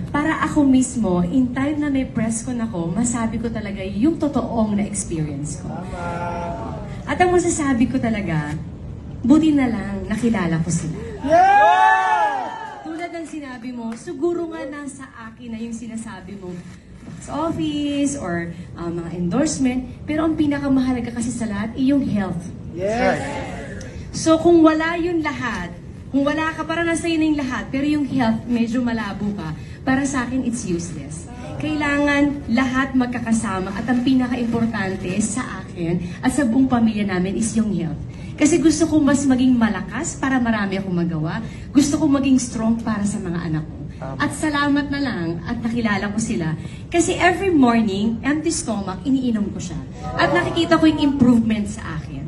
Para ako mismo, in time na may press con ako, masabi ko talaga yung totoong na-experience ko. At ang masasabi ko talaga, buti na lang nakilala ko sila. Tulad ng sinabi mo, siguro nga nasa akin na yung sinasabi mo sa office or mga endorsement, pero ang pinakamahalaga kasi sa lahat ay yung health. So kung wala yung lahat, kung wala ka, para nasa yun yung lahat, pero yung health, medyo malabo ka, para sa akin, it's useless. Kailangan lahat magkakasama at ang pinaka-importante sa akin at sa buong pamilya namin is yung health. Kasi gusto ko mas maging malakas para marami akong magawa. Gusto ko maging strong para sa mga anak ko. At salamat na lang at nakilala ko sila. Kasi every morning, empty stomach, iniinom ko siya. At nakikita ko yung improvement sa akin.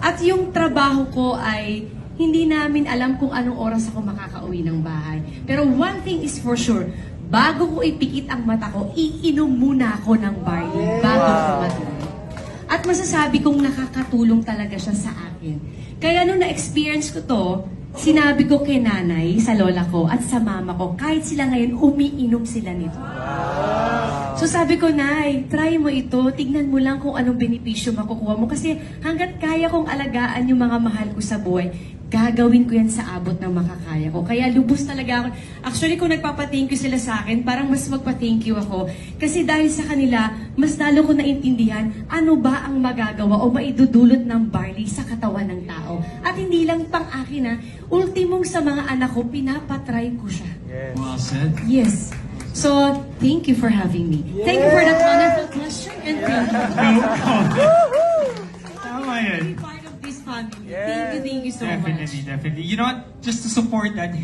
At yung trabaho ko ay hindi namin alam kung anong oras ako makakauwi ng bahay. Pero one thing is for sure, bago ko ipikit ang mata ko, iinom muna ako ng barley bago ko matulog. At masasabi kong nakakatulong talaga siya sa akin. Kaya nung na-experience ko to, sinabi ko kay nanay, sa lola ko, at sa mama ko, kahit sila ngayon, umiinom sila nito. So sabi ko, Nay, try mo ito, tignan mo lang kung anong benepisyo makukuha mo. Kasi hanggat kaya kong alagaan yung mga mahal ko sa buhay, gagawin ko yan sa abot ng makakaya ko. Kaya lubos talaga ako. Actually, kung nagpapa-thank you sila sa akin, parang mas magpa-thank you ako. Kasi dahil sa kanila, mas lalo ko naintindihan ano ba ang magagawa o maidudulot ng barley sa katawan ng tao. At hindi lang pang akin ha, ultimong sa mga anak ko, pinapatry ko siya. Well said. Yes. So, thank you for having me. Thank you for that wonderful question and thank you. Tama yan. Be part of this family. Thank you so much. Definitely. You know what? Just to support that,